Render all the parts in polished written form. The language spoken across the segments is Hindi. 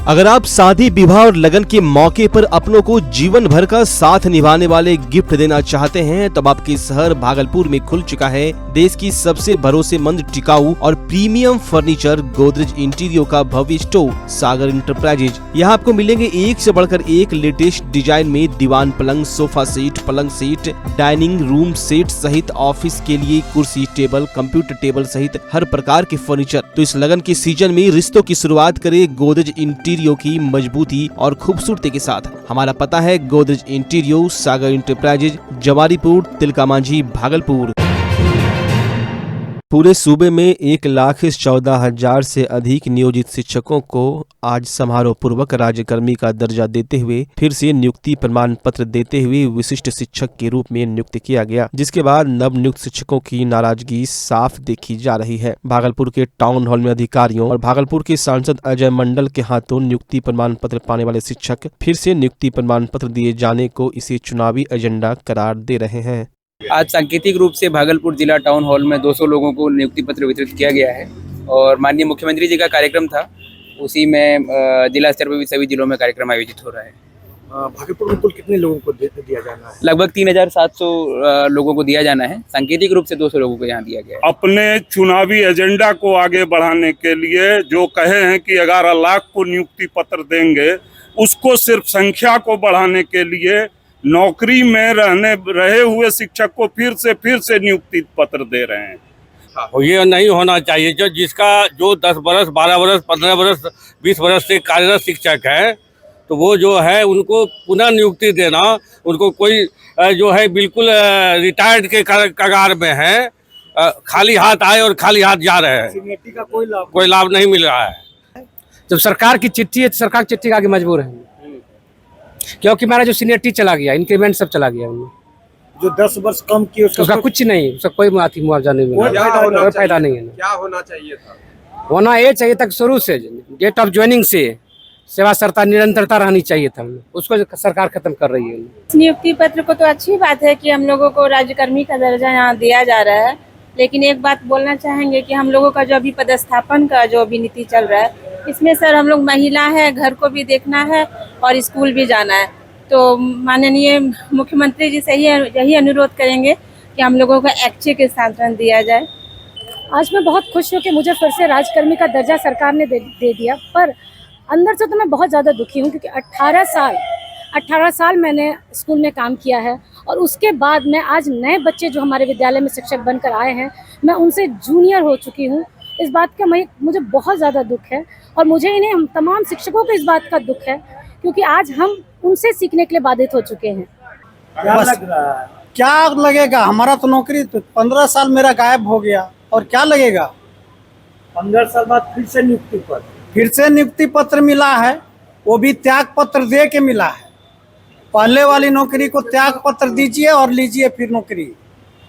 अगर आप शादी विवाह और लगन के मौके पर अपनों को जीवन भर का साथ निभाने वाले गिफ्ट देना चाहते हैं, तब आपके शहर भागलपुर में खुल चुका है देश की सबसे भरोसेमंद, टिकाऊ और प्रीमियम फर्नीचर गोदरेज इंटीरियो का भव्य स्टोर सागर इंटरप्राइजेज। यहाँ आपको मिलेंगे एक से बढ़कर एक लेटेस्ट डिजाइन में दीवान पलंग, सोफा सेट, पलंग सेट, डाइनिंग रूम सेट सहित ऑफिस के लिए कुर्सी टेबल, कंप्यूटर टेबल सहित हर प्रकार के फर्नीचर। तो इस लगन के सीजन में रिश्तों की शुरुआत करे गोदरेज इंटीरियो की मजबूती और खूबसूरती के साथ। हमारा पता है गोदरेज इंटीरियो, सागर इंटरप्राइजेज, जवारीपुर, तिलका मांझी, भागलपुर। पूरे सूबे में 1,14,000 से अधिक नियोजित शिक्षकों को आज समारोह पूर्वक राज्यकर्मी का दर्जा देते हुए फिर से नियुक्ति प्रमाण पत्र देते हुए विशिष्ट शिक्षक के रूप में नियुक्त किया गया, जिसके बाद नव नियुक्त शिक्षकों की नाराजगी साफ देखी जा रही है। भागलपुर के टाउन हॉल में अधिकारियों और भागलपुर के सांसद अजय मंडल के हाथों नियुक्ति प्रमाण पत्र पाने वाले शिक्षक फिर से नियुक्ति प्रमाण पत्र दिए जाने को इसे चुनावी एजेंडा करार दे रहे हैं। आज सांकेतिक रूप से भागलपुर जिला टाउन हॉल में 200 लोगों को नियुक्ति पत्र वितरित किया गया है और माननीय मुख्यमंत्री जी का कार्यक्रम था, उसी में जिला स्तर पर भी सभी जिलों में कार्यक्रम आयोजित हो रहा है। भागलपुर में कुल कितने लोगों को दिया जाना है? लगभग 3,700 लोगों को दिया जाना है। सांकेतिक रूप से 200 लोगों को यहाँ दिया गया है। अपने चुनावी एजेंडा को आगे बढ़ाने के लिए जो कहे हैं कि 11 लाख को नियुक्ति पत्र देंगे, उसको सिर्फ संख्या को बढ़ाने के लिए नौकरी में रहे हुए शिक्षक को फिर से नियुक्ति पत्र दे रहे हैं। ये नहीं होना चाहिए। जो 10 बरस, 12 बरस, 15 बरस, 20 बरस से कार्यरत शिक्षक है, तो वो जो है उनको पुनः नियुक्ति देना, उनको कोई जो है बिल्कुल रिटायर्ड के कगार में है, खाली हाथ आए और खाली हाथ जा रहे हैं। सीनियरिटी का कोई लाभ नहीं मिल रहा है। जब सरकार की चिट्ठी है तो सरकार चिट्ठी का आगे मजबूर है, क्योंकि हमारा जो सीनियरिटी चला गया, इंक्रीमेंट सब चला गया उनमें। जो 10 वर्ष कम किए उसका कुछ नहीं, उसका कोई मुआवजा नहीं मिला, कोई फायदा नहीं है। क्या होना चाहिए था? होना ये चाहिए था शुरू से, डेट ऑफ ज्वाइनिंग से सेवा सरता निरंतरता रहनी चाहिए था, उसको सरकार खत्म कर रही है। नियुक्ति पत्र को तो अच्छी बात है कि हम लोगों को राज्यकर्मी का दर्जा यहाँ दिया जा रहा है, लेकिन एक बात बोलना चाहेंगे कि हम लोगों का जो अभी पदस्थापन का जो अभी नीति चल रहा है, इसमें सर हम लोग महिला है, घर को भी देखना है और स्कूल भी जाना है। तो माननीय मुख्यमंत्री जी से यही अनुरोध करेंगे कि हम लोगों को ऐच्छिक स्थानांतरण दिया जाए। आज मैं बहुत खुश हूँ कि मुझे फिर से राज्यकर्मी का दर्जा सरकार ने दे दिया, पर अंदर से तो मैं बहुत ज़्यादा दुखी हूँ, क्योंकि 18 साल मैंने स्कूल में काम किया है और उसके बाद मैं आज नए बच्चे जो हमारे विद्यालय में शिक्षक बनकर आए हैं, मैं उनसे जूनियर हो चुकी हूँ। इस बात का मुझे बहुत ज़्यादा दुख है और मुझे इन्हें तमाम शिक्षकों को इस बात का दुख है, क्योंकि आज हम उनसे सीखने के लिए बाधित हो चुके हैं। क्या लग रहा है? क्या लगेगा? हमारा तो नौकरी 15 साल मेरा गायब हो गया, और क्या लगेगा? 15 साल बाद फिर से नियुक्ति पत्र मिला है, वो भी त्याग पत्र दे के मिला है। पहले वाली नौकरी को त्याग पत्र दीजिए और लीजिए फिर नौकरी।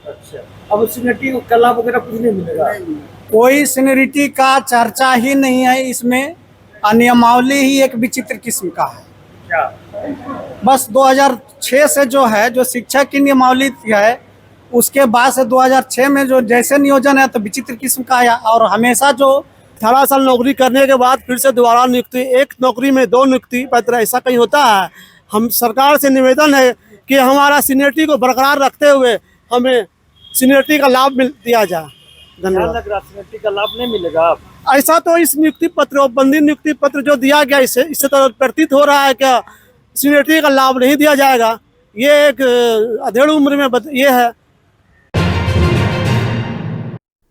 अच्छा, अब सीनियरिटी का लाभ वगैरह कुछ नहीं मिलेगा? कोई सीनियरिटी का चर्चा ही नहीं है इसमें। नियमावली ही एक विचित्र किस्म का है। क्या? बस 2006 से जो शिक्षक की नियमावली है, उसके बाद से 2006 में जो जैसे नियोजन है तो विचित्र किस्म का है। और हमेशा जो 18 साल नौकरी करने के बाद फिर से दोबारा नियुक्ति, एक नौकरी में 2 नियुक्ति पत्र, ऐसा कहीं होता है? हम सरकार से निवेदन है कि हमारा सीनियरिटी को बरकरार रखते हुए हमें सीनियरिटी का लाभ दिया जाए। धन्यवाद। लग रहा सीनियरिटी का लाभ नहीं मिलेगा? ऐसा तो इस नियुक्ति पत्र, बंदी नियुक्ति पत्र जो दिया गया, इससे तो प्रतीत हो रहा है कि सीनियरिटी का लाभ नहीं दिया जाएगा। ये एक अधेड़ उम्र में ये है।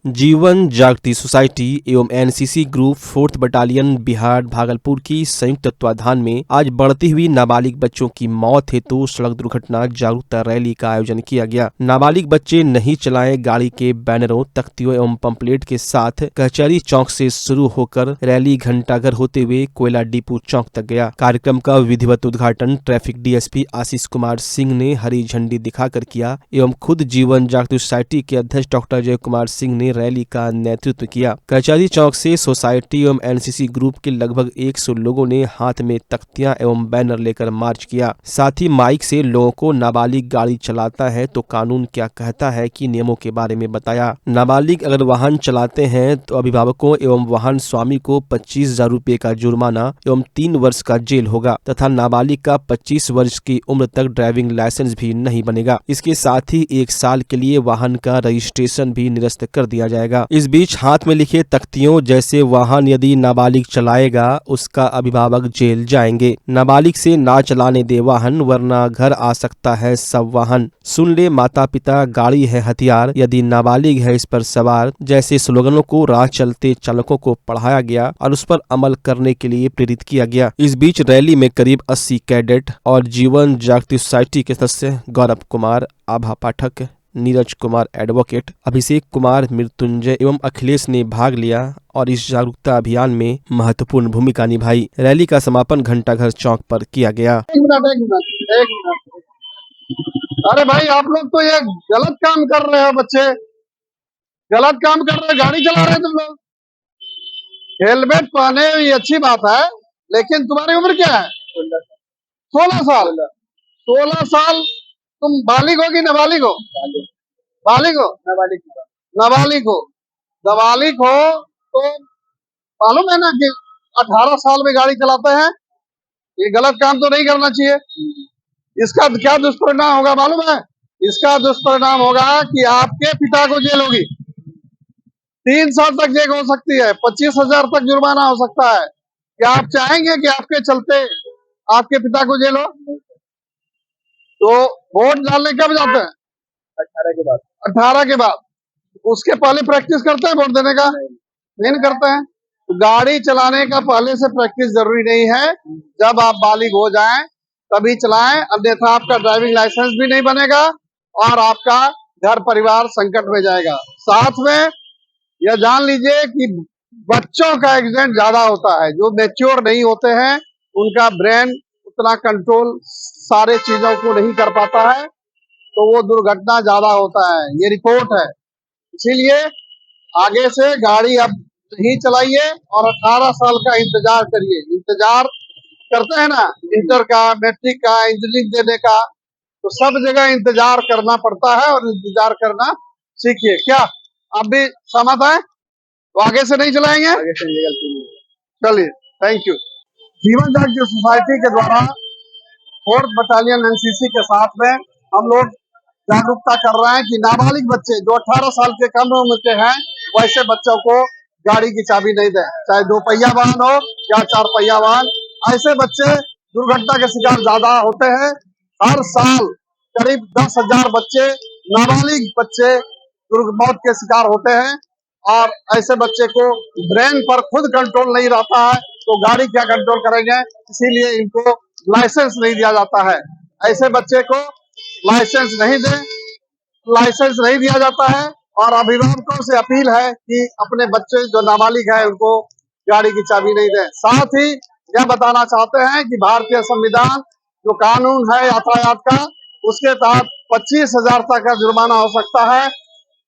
जीवन जागृति सोसाइटी एवं NCC group 4th battalion Bihar Bhagalpur की संयुक्त तत्वाधान में आज बढ़ती हुई नाबालिग बच्चों की मौत हेतु सड़क दुर्घटना जागरूकता रैली का आयोजन किया गया। नाबालिग बच्चे नहीं चलाएं गाड़ी के बैनरों, तख्तियों एवं पंपलेट के साथ कचहरी चौक से शुरू होकर रैली घंटाघर होते हुए कोयला डिपो चौक तक गया। कार्यक्रम का विधिवत उद्घाटन ट्रैफिक डीएसपी आशीष कुमार सिंह ने हरी झंडी दिखाकर किया एवं खुद जीवन जागृति सोसाइटी के अध्यक्ष डॉक्टर जय कुमार सिंह ने ने रैली का नेतृत्व किया। कचहरी चौक से सोसाइटी एवं एनसीसी ग्रुप के लगभग 100 लोगों ने हाथ में तख्तियां एवं बैनर लेकर मार्च किया। साथ ही माइक से लोगों को नाबालिग गाड़ी चलाता है तो कानून क्या कहता है कि नियमों के बारे में बताया। नाबालिग अगर वाहन चलाते हैं तो अभिभावकों एवं वाहन स्वामी को 25,000 रुपए का जुर्माना एवं 3 वर्ष का जेल होगा तथा नाबालिग का 25 वर्ष की उम्र तक ड्राइविंग लाइसेंस भी नहीं बनेगा। इसके साथ ही 1 साल के लिए वाहन का रजिस्ट्रेशन भी निरस्त कर दिया जाएगा। इस बीच हाथ में लिखे तख्तियों जैसे वाहन यदि नाबालिग चलाएगा उसका अभिभावक जेल जाएंगे। नाबालिग से ना चलाने दे वाहन वरना घर आ सकता है सब वाहन। सुन ले माता पिता गाड़ी है हथियार, यदि नाबालिग है इस पर सवार जैसे स्लोगनों को राह चलते चालकों को पढ़ाया गया और उस पर अमल करने के लिए प्रेरित किया गया। इस बीच रैली में करीब 80 कैडेट और जीवन जागृति सोसाइटी के सदस्य गौरव कुमार, आभा पाठक, नीरज कुमार एडवोकेट, अभिषेक कुमार, मृत्युंजय एवं अखिलेश ने भाग लिया और इस जागरूकता अभियान में महत्वपूर्ण भूमिका निभाई। रैली का समापन घंटाघर चौक पर किया गया। एक मिनट। अरे भाई आप लोग तो ये गलत काम कर रहे हो, बच्चे गलत काम कर रहे हो, गाड़ी चला रहे हो तुम लोग। हेलमेट पहने ये अच्छी बात है, लेकिन तुम्हारी उम्र क्या है? 16 साल। 16 साल तुम बालिग हो कि नाबालिग हो? बालिग हो। नाबालिग हो तो मालूम है ना कि 18 साल में गाड़ी चलाते हैं। ये गलत काम तो नहीं करना चाहिए। इसका क्या दुष्परिणाम होगा मालूम है? इसका दुष्परिणाम होगा कि आपके पिता को जेल होगी, 3 साल तक जेल हो सकती है, 25,000 तक जुर्माना हो सकता है। क्या आप चाहेंगे कि आपके चलते आपके पिता को जेल हो? तो वोट डालने कब जाते हैं? 18 के बाद। 18 के बाद। उसके पहले प्रैक्टिस करते हैं वोट देने का? नहीं करते हैं। तो गाड़ी चलाने का पहले से प्रैक्टिस जरूरी नहीं है। जब आप बालिग हो जाएं तभी चलाएं, अन्यथा आपका ड्राइविंग लाइसेंस भी नहीं बनेगा और आपका घर परिवार संकट में जाएगा। साथ में यह जान लीजिए कि बच्चों का एक्सीडेंट ज्यादा होता है। जो मैच्योर नहीं होते हैं उनका ब्रेन उतना कंट्रोल सारे चीजों को नहीं कर पाता है, तो वो दुर्घटना ज्यादा होता है। ये रिपोर्ट है। इसीलिए आगे से गाड़ी अब नहीं चलाइए और 18 साल का इंतजार करिए। इंतजार करते हैं ना, इंटर का, मैट्रिक का, इंजीनियरिंग देने का, तो सब जगह इंतजार करना पड़ता है और इंतजार करना सीखिए। क्या आप भी सहमत हैं? तो आगे से नहीं चलाएंगे? आगे से ये गलती नहीं। चलिए, थैंक यू। जीवन जागृति सोसाइटी के द्वारा 4th बटालियन एनसीसी के साथ में हम लोग जागरूकता कर रहे हैं कि नाबालिग बच्चे जो 18 साल के कम उम्र के हैं वैसे बच्चों को गाड़ी की चाबी नहीं दें, चाहे 2 पहिया वाहन हो या 4 पहिया वाहन। ऐसे बच्चे दुर्घटना के शिकार ज्यादा होते हैं। हर साल करीब 10,000 बच्चे, नाबालिग बच्चे मौत के शिकार होते हैं और ऐसे बच्चे को ब्रेन पर खुद कंट्रोल नहीं रहता है तो गाड़ी क्या कंट्रोल करेंगे। इसीलिए इनको लाइसेंस नहीं दिया जाता है। ऐसे बच्चे को लाइसेंस नहीं दिया जाता है और अभिभावकों से अपील है कि अपने बच्चे जो नाबालिग है उनको गाड़ी की चाबी नहीं दें। साथ ही यह बताना चाहते हैं कि भारतीय संविधान जो कानून है यातायात का, उसके तहत 25,000 तक का जुर्माना हो सकता है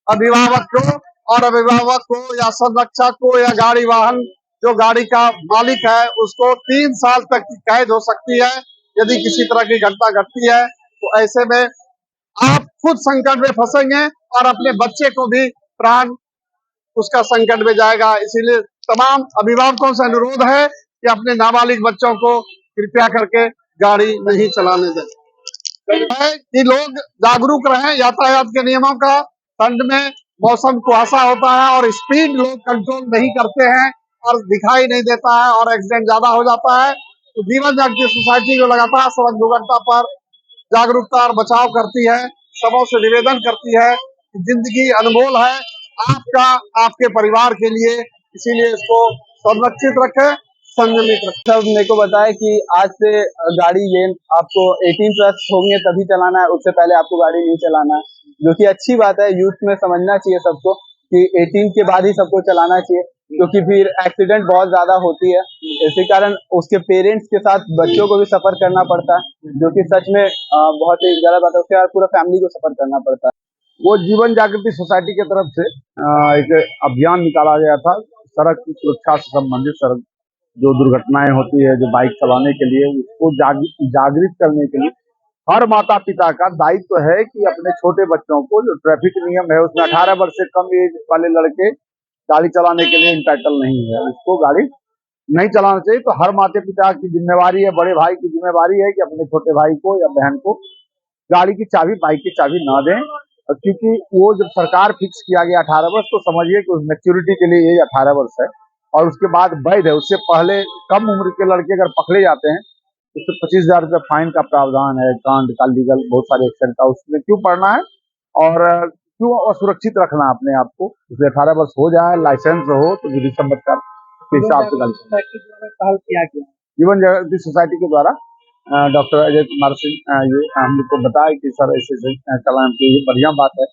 अभिभावक को, और अभिभावक को या संरक्षक को या गाड़ी वाहन जो गाड़ी का मालिक है उसको 3 साल तक की कैद हो सकती है यदि किसी तरह की घटना घटती है। तो ऐसे में आप खुद संकट में फंसेंगे और अपने बच्चे को भी प्राण उसका संकट में जाएगा। इसीलिए तमाम अभिभावकों से अनुरोध है कि अपने नाबालिग बच्चों को कृपया करके गाड़ी नहीं चलाने दें। कि लोग जागरूक रहें यातायात के नियमों का। ठंड में मौसम कुहासा होता है और स्पीड लोग कंट्रोल नहीं करते हैं और दिखाई नहीं देता है और एक्सीडेंट ज्यादा हो जाता है। तो जीवन जागृति सोसाइटी जो लगातार सड़क दुर्घटना पर जागरूकता और बचाव करती है, सबों से निवेदन करती है कि जिंदगी अनमोल है आपका, आपके परिवार के लिए, इसीलिए इसको संरक्षित रखें, संयमित रखें। सब मेरे को बताया कि आज से गाड़ी ये आपको 18+ होंगे तभी चलाना है, उससे पहले आपको गाड़ी नहीं चलाना है, जो कि अच्छी बात है। यूथ में समझना चाहिए सबको कि 18 के बाद ही सबको चलाना चाहिए, क्योंकि फिर एक्सीडेंट बहुत ज्यादा होती है। इसी कारण उसके पेरेंट्स के साथ बच्चों को भी सफर करना पड़ता है, जो कि सच में बहुत ही गलत बात है। उसके बाद पूरा फैमिली को सफर करना पड़ता है। वो जीवन जागृति सोसाइटी की तरफ से एक अभियान निकाला गया था सड़क की सुरक्षा से संबंधित। सड़क जो दुर्घटनाएं होती है जो बाइक चलाने के लिए, उसको जागृत करने के लिए हर माता पिता का दायित्व है कि अपने छोटे बच्चों को, जो ट्रैफिक नियम है उसमें 18 वर्ष से कम एज वाले लड़के गाड़ी चलाने के लिए इंटाइटल नहीं है, उसको गाड़ी नहीं चलाना चाहिए। तो हर माता पिता की जिम्मेवारी है, बड़े भाई की जिम्मेवारी है कि अपने छोटे भाई को या बहन को गाड़ी की चाबी, बाइक की चाबी ना दें। क्योंकि वो जब सरकार फिक्स किया गया 18 वर्ष, तो समझिए कि उस मैच्योरिटी के लिए ये 18 वर्ष है और उसके बाद वैध है। उससे पहले कम उम्र के लड़के अगर पकड़े जाते हैं उससे 25,000 रुपये फाइन का प्रावधान है, कांड का, लीगल बहुत सारे एक्शन का। उसमें क्यों पढ़ना है और क्यों असुरक्षित रखना अपने आप को। इसलिए 18 वर्ष हो जाए, लाइसेंस हो तो विधि सम्मत का हिसाब से पहल किया गया जीवन जागृति सोसाइटी के द्वारा। डॉक्टर अजय कुमार सिंह ये हम लोग को बताया कि सर ऐसे चलान की ये बढ़िया बात है।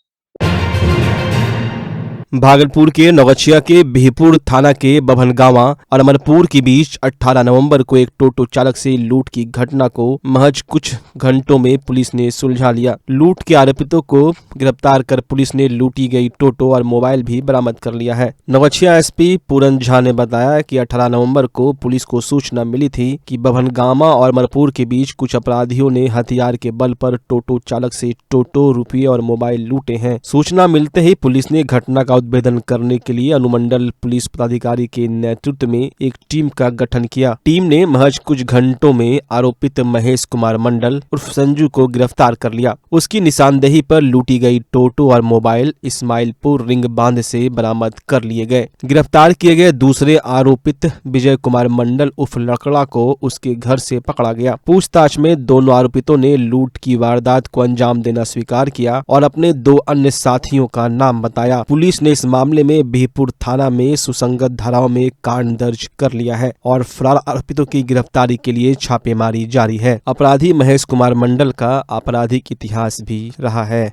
भागलपुर के नौगछिया के बिहपुर थाना के बभनगावा और अमरपुर के बीच 18 नवंबर को एक टोटो चालक से लूट की घटना को महज कुछ घंटों में पुलिस ने सुलझा लिया। लूट के आरोपितों को गिरफ्तार कर पुलिस ने लूटी गई टोटो और मोबाइल भी बरामद कर लिया है। नौगछिया एसपी पूरन झा ने बताया कि 18 नवंबर को पुलिस को सूचना मिली थी कि बभनगावा और अमरपुर के बीच कुछ अपराधियों ने हथियार के बल पर टोटो चालक से टोटो, रुपये और मोबाइल लूटे हैं। सूचना मिलते ही पुलिस ने घटना का उद्भेदन करने के लिए अनुमंडल पुलिस पदाधिकारी के नेतृत्व में एक टीम का गठन किया। टीम ने महज कुछ घंटों में आरोपित महेश कुमार मंडल उर्फ संजू को गिरफ्तार कर लिया। उसकी निशानदेही पर लूटी गई टोटो और मोबाइल इस्माइलपुर रिंग बांध से बरामद कर लिए गए। गिरफ्तार किए गए दूसरे आरोपित विजय कुमार मंडल उर्फ लकड़ा को उसके घर से पकड़ा गया। पूछताछ में दोनों आरोपितों ने लूट की वारदात को अंजाम देना स्वीकार किया और अपने 2 अन्य साथियों का नाम बताया। पुलिस ने इस मामले में बिहपुर थाना में सुसंगत धाराओं में कांड दर्ज कर लिया है और फरार आरोपितों की गिरफ्तारी के लिए छापेमारी जारी है। अपराधी महेश कुमार मंडल का आपराधिक इतिहास भी रहा है।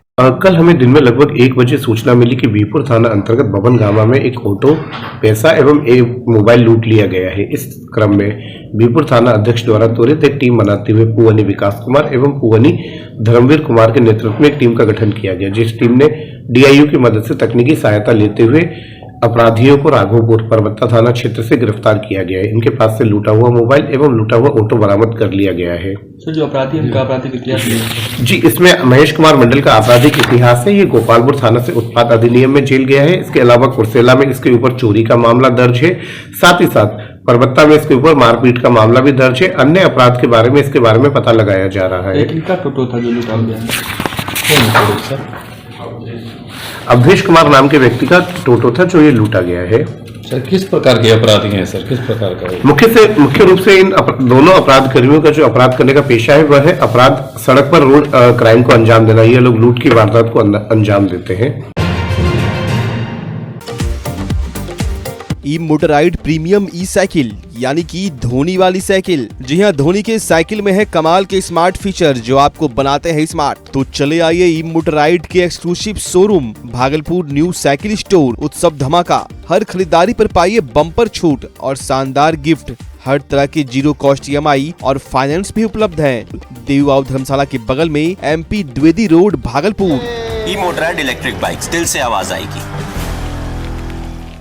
कल हमें दिन में लगभग 1 बजे सूचना मिली कि बिहपुर थाना अंतर्गत बभनगावा में एक ऑटो, पैसा एवं एक मोबाइल लूट लिया गया है। इस क्रम में बिहपुर थाना अध्यक्ष द्वारा त्वरित एक टीम बनाते हुए पुवनी विकास कुमार एवं पुवनी धर्मवीर कुमार के नेतृत्व में एक टीम का गठन किया गया, जिस टीम ने डीआईयू की मदद से तकनीकी सहायता लेते हुए अपराधियों को राघोपुर परबत्ता थाना क्षेत्र से गिरफ्तार किया गया है। इनके पास से लूटा हुआ मोबाइल एवं लूटा हुआ ऑटो बरामद कर लिया गया है। सर, जो अपराधी उनका आपराधिक इतिहास जी, इसमें महेश कुमार मंडल का आपराधिक इतिहास है। ये गोपालपुर थाना से उत्पाद अधिनियम में जेल गया है। इसके अलावा कुर्सेला में इसके ऊपर चोरी का मामला दर्ज है। साथ ही साथ परबत्ता में इसके ऊपर मारपीट का मामला भी दर्ज है। अन्य अपराध के बारे में इसके बारे में पता लगाया जा रहा है। इनका टोटो था जो लूटा गया, अवधेश कुमार नाम के व्यक्ति का टोटो था जो ये लूटा गया है। सर, किस प्रकार के अपराधी हैं सर, किस प्रकार का? मुख्य रूप से इन दोनों अपराध कर्मियों का जो अपराध करने का पेशा है वह है अपराध सड़क पर रोड क्राइम को अंजाम देना। ये लोग लूट की वारदात को अंजाम देते हैं। ई मोटराइड प्रीमियम ई साइकिल यानी कि धोनी वाली साइकिल। जी हाँ, धोनी के साइकिल में है कमाल के स्मार्ट फीचर जो आपको बनाते हैं स्मार्ट। तो चले आइए ई मोटराइड के exclusive showroom Bhagalpur new cycle store. उत्सव धमाका, हर खरीदारी पर पाइए बम्पर छूट और शानदार गिफ्ट। हर तरह के 0 कॉस्ट EMI और फाइनेंस भी उपलब्ध है। देववाव धर्मशाला के बगल में MP द्विवेदी रोड भागलपुर। ई मोटराइड इलेक्ट्रिक बाइक्स, दिल से आवाज आएगी।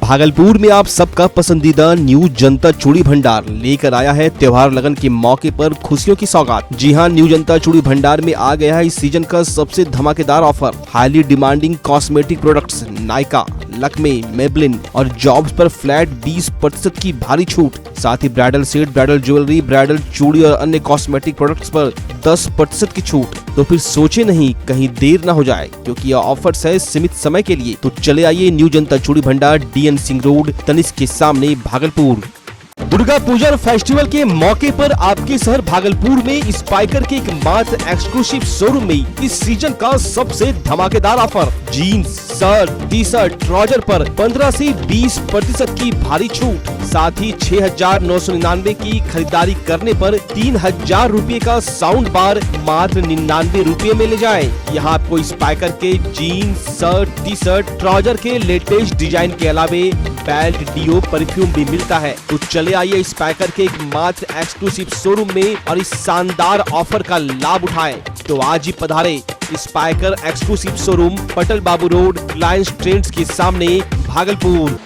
भागलपुर में आप सबका पसंदीदा न्यू जनता चूड़ी भंडार लेकर आया है त्योहार लगन के मौके पर खुशियों की सौगात। जी हां, न्यू जनता चूड़ी भंडार में आ गया है इस सीजन का सबसे धमाकेदार offer. Highly demanding cosmetic products Nykaa, Lakme, Maybelline और जॉब्स पर फ्लैट 20% की भारी छूट। साथ ही bridal set, bridal jewellery, bridal चूड़ी और अन्य कॉस्मेटिक प्रोडक्ट्स पर 10% की छूट। तो फिर सोचे नहीं, कहीं देर न हो जाए क्योंकि यह ऑफर्स है सीमित समय के लिए। तो चले आइए न्यू जनता चूड़ी भंडार, DN सिंह रोड, तनिष्क के सामने, भागलपुर। दुर्गा पूजा फेस्टिवल के मौके पर आपके शहर भागलपुर में स्पाइकर के एक मात्र एक्सक्लूसिव शोरूम में इस सीजन का सबसे धमाकेदार offer. Jeans, shirt, T-shirt, trouser पर 15 से 20% की भारी छूट। साथ ही 6,999 की खरीदारी करने पर 3,000 रुपए का साउंड बार मात्र 99 रुपए में ले जाएं। यहाँ आपको स्पाइकर के जीन्स, शर्ट, टी-शर्ट, ट्राउजर के लेटेस्ट डिजाइन के अलावे बेल्ट, डियो, परफ्यूम भी मिलता है। तो चले आइए स्पाइकर के एक मात्र एक्सक्लूसिव शोरूम में और इस शानदार ऑफर का लाभ उठाएं। तो आज ही पधारें। Spykar exclusive showroom, Patal Babu road, Reliance trends के सामने, Bhagalpur.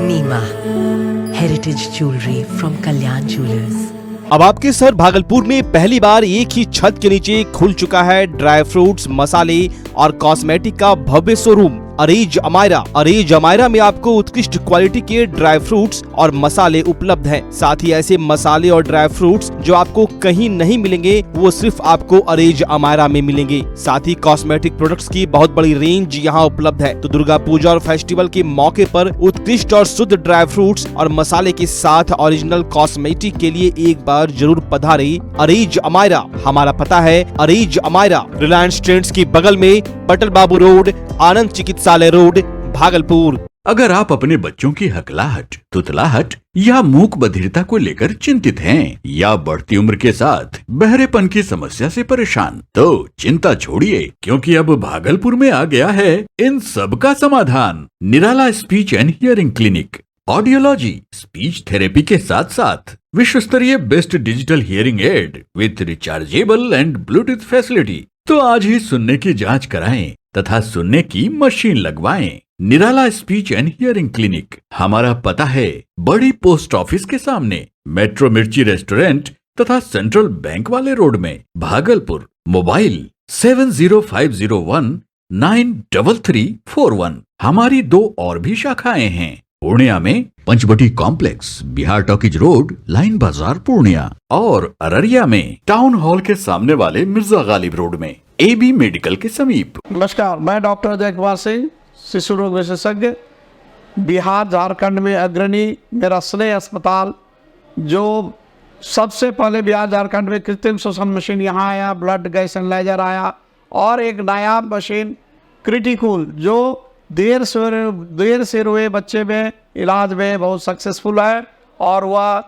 Neema heritage jewellery from Kalyan jewellers. अब आपके शहर भागलपुर में पहली बार एक ही छत के नीचे खुल चुका है ड्राई फ्रूट्स, मसाले और कॉस्मेटिक का भव्य शोरूम अरेज अमायरा। अरेज अमायरा में आपको उत्कृष्ट क्वालिटी के ड्राई फ्रूट्स और मसाले उपलब्ध हैं। साथ ही ऐसे मसाले और ड्राई फ्रूट्स जो आपको कहीं नहीं मिलेंगे, वो सिर्फ आपको अरेज अमायरा में मिलेंगे। साथ ही कॉस्मेटिक प्रोडक्ट्स की बहुत बड़ी रेंज यहाँ उपलब्ध है। तो दुर्गा पूजा और फेस्टिवल के मौके पर उत्कृष्ट और शुद्ध ड्राई फ्रूट्स और मसाले के साथ ओरिजिनल कॉस्मेटिक के लिए एक बार जरूर पधारे अरेज अमायरा। हमारा पता है अरेज अमायरा, रिलायंस ट्रेंड्स के बगल में, पटल बाबू रोड, आनंद चिकित्सालय रोड, भागलपुर। अगर आप अपने बच्चों की हकलाहट, तुतलाहट या मूक बधिरता को लेकर चिंतित हैं या बढ़ती उम्र के साथ बहरेपन की समस्या से परेशान, तो चिंता छोड़िए, क्योंकि अब भागलपुर में आ गया है इन सब का समाधान। Nirala speech and hearing clinic. Audiology, speech therapy के साथ साथ विश्व स्तरीय best digital hearing aid with rechargeable and bluetooth facility. तो आज ही सुनने की जांच कराएं तथा सुनने की मशीन लगवाएं। निराला स्पीच एंड हियरिंग क्लिनिक। हमारा पता है बड़ी पोस्ट ऑफिस के सामने, मेट्रो मिर्ची रेस्टोरेंट तथा सेंट्रल बैंक वाले रोड में, भागलपुर। मोबाइल 7050193341। हमारी 2 और भी शाखाएं हैं। पूर्णिया में Panchvati complex, Bihar talkies road, line Bazar, Purnia. और अररिया में टाउन हॉल के सामने वाले मिर्जा गालिब रोड में, AB मेडिकल के समीप। नमस्कार, मैं डॉक्टर अजय कुमार सिंह, शिशु रोग विशेषज्ञ, बिहार झारखंड में अग्रणी। मेरा स्नेह अस्पताल जो सबसे पहले बिहार झारखंड में कृत्रिम श्वसन मशीन यहाँ आया, ब्लड गैस एनालाइजर आया, और एक नायाब मशीन क्रिटिकूल जो देर से रोए बच्चे में इलाज में बहुत सक्सेसफुल है, और वह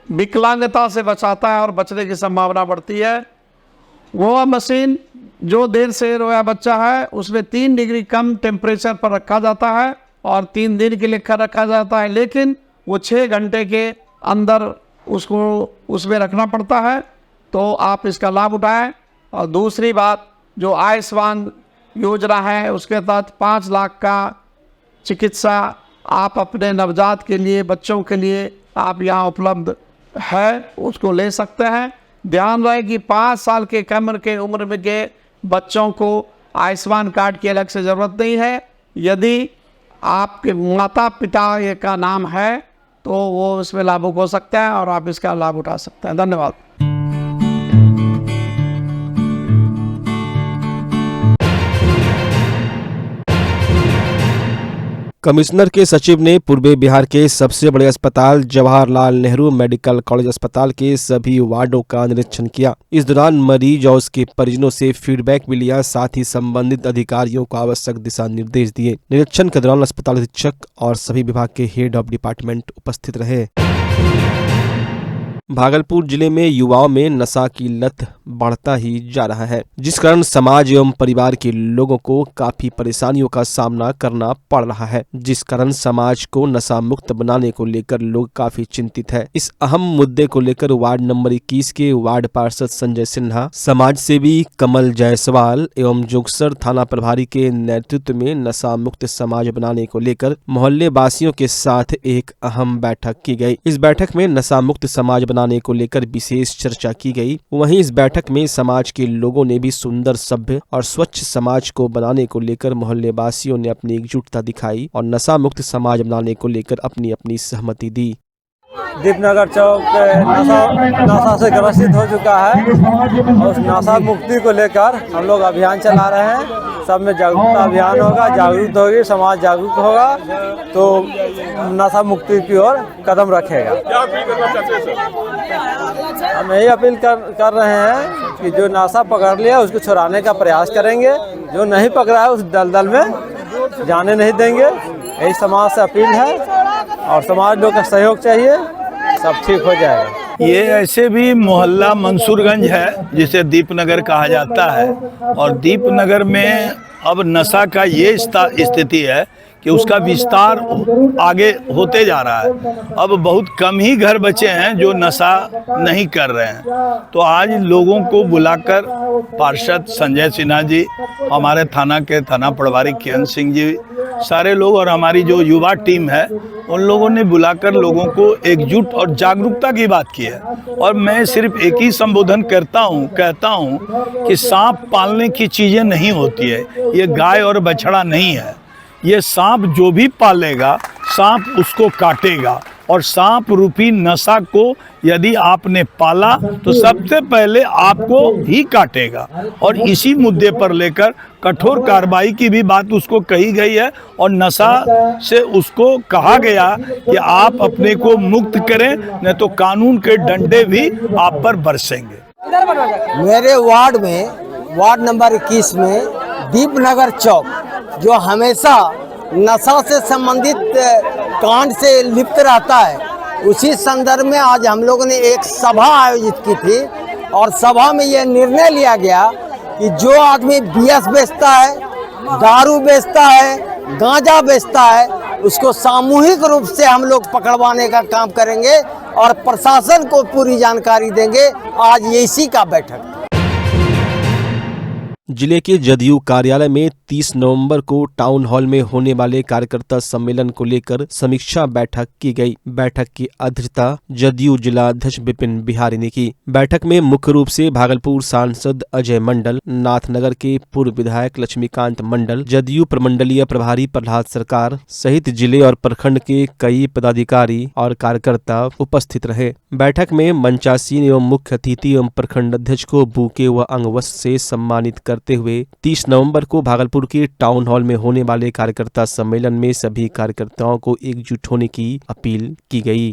विकलांगता से बचाता है और बचने की संभावना बढ़ती है। वो मशीन जो देर से रोया बच्चा है उसमें 3 डिग्री कम टेम्परेचर पर रखा जाता है और 3 दिन के लिए रखा जाता है, लेकिन वो 6 घंटे के अंदर उसको उसमें रखना पड़ता है। तो आप इसका लाभ उठाएं। और दूसरी बात, जो आयुष्मान योजना है उसके तहत 5 लाख का चिकित्सा आप अपने नवजात के लिए, बच्चों के लिए आप यहाँ उपलब्ध है, उसको ले सकते हैं। ध्यान रहे कि 5 साल के कम के उम्र में के बच्चों को आयुष्मान कार्ड की अलग से ज़रूरत नहीं है। यदि आपके माता पिता का नाम है तो वो इसमें लाभुक हो सकता है और आप इसका लाभ उठा सकते हैं। धन्यवाद। कमिश्नर के सचिव ने पूर्वी बिहार के सबसे बड़े अस्पताल जवाहरलाल नेहरू मेडिकल कॉलेज अस्पताल के सभी वार्डों का निरीक्षण किया। इस दौरान मरीज और उसके परिजनों से फीडबैक भी लिया, साथ ही संबंधित अधिकारियों को आवश्यक दिशा निर्देश दिए। निरीक्षण के दौरान अस्पताल अधीक्षक और सभी विभाग के हेड ऑफ डिपार्टमेंट उपस्थित रहे। भागलपुर जिले में युवाओं में नशा की लत बढ़ता ही जा रहा है, जिस कारण समाज एवं परिवार के लोगों को काफी परेशानियों का सामना करना पड़ रहा है, जिस कारण समाज को नशा मुक्त बनाने को लेकर लोग काफी चिंतित है। इस अहम मुद्दे को लेकर वार्ड नंबर 21 के वार्ड पार्षद संजय सिन्हा, समाज सेवी कमल जायसवाल एवं जोगसर थाना प्रभारी के नेतृत्व में नशा मुक्त समाज बनाने को लेकर मोहल्ले वासियों के साथ एक अहम बैठक की गई। इस बैठक में नशा मुक्त समाज बनाने को लेकर विशेष चर्चा की गई। वहीं इस बैठक में समाज के लोगों ने भी सुंदर, सभ्य और स्वच्छ समाज को बनाने को लेकर मोहल्ले वासियों ने अपनी एकजुटता दिखाई और नशा मुक्त समाज बनाने को लेकर अपनी अपनी सहमति दी। दीपनगर चौक नशा से ग्रसित हो चुका है और उस नशा मुक्ति को लेकर हम लोग अभियान चला रहे हैं। सब में जागरूकता अभियान होगा, जागरूक होगी, समाज जागरूक होगा तो नशा मुक्ति की ओर कदम रखेगा। हम यही अपील कर रहे हैं कि जो नशा पकड़ लिया उसको छुड़ाने का प्रयास करेंगे, जो नहीं पकड़ा है उस दलदल में जाने नहीं देंगे। यही समाज से अपील है और समाज लोग का सहयोग चाहिए, सब ठीक हो जाएगा। ये ऐसे भी मोहल्ला मंसूरगंज है जिसे दीपनगर कहा जाता है, और दीपनगर में अब नशा का ये स्थिति है कि उसका विस्तार आगे होते जा रहा है। अब बहुत कम ही घर बचे हैं जो नशा नहीं कर रहे हैं। तो आज लोगों को बुलाकर पार्षद संजय सिन्हा जी, हमारे थाना के थाना प्रभारी किरण सिंह जी, सारे लोग और हमारी जो युवा टीम है, उन लोगों ने बुलाकर लोगों को एकजुट और जागरूकता की बात की है। और मैं सिर्फ एक ही संबोधन कहता हूँ कि सांप पालने की चीज़ें नहीं होती है, ये गाय और बछड़ा नहीं है। ये सांप जो भी पालेगा, सांप उसको काटेगा, और सांप रूपी नशा को यदि आपने पाला तो सबसे पहले आपको ही काटेगा। और इसी मुद्दे पर लेकर कठोर कार्रवाई की भी बात उसको कही गई है, और नशा से उसको कहा गया कि आप अपने को मुक्त करें, नहीं तो कानून के डंडे भी आप पर बरसेंगे। मेरे वार्ड में, वार्ड नंबर 21 में दीपनगर चौक, जो हमेशा नशा से संबंधित कांड से लिप्त रहता है, उसी संदर्भ में आज हम लोगों ने एक सभा आयोजित की थी, और सभा में यह निर्णय लिया गया कि जो आदमी बीएस बेचता है, दारू बेचता है, गांजा बेचता है, उसको सामूहिक रूप से हम लोग पकड़वाने का काम करेंगे और प्रशासन को पूरी जानकारी देंगे। आज इसी का बैठक। जिले के जदयू कार्यालय में 30 नवंबर को टाउन हॉल में होने वाले कार्यकर्ता सम्मेलन को लेकर समीक्षा बैठक की गई। बैठक की अध्यक्षता जदयू जिला अध्यक्ष विपिन बिहारी ने की। बैठक में मुख्य रूप से भागलपुर सांसद अजय मंडल, नाथनगर के पूर्व विधायक लक्ष्मीकांत मंडल, जदयू प्रमंडलीय प्रभारी प्रहलाद सरकार सहित जिले और प्रखंड के कई पदाधिकारी और कार्यकर्ता उपस्थित रहे। बैठक में मंचासीन एवं मुख्य अतिथि एवं प्रखंड अध्यक्ष को बुके व अंगवस्त्र से सम्मानित करते हुए 30 नवंबर को भागलपुर के टाउन हॉल में होने वाले कार्यकर्ता सम्मेलन में सभी कार्यकर्ताओं को एकजुट होने की अपील की गई।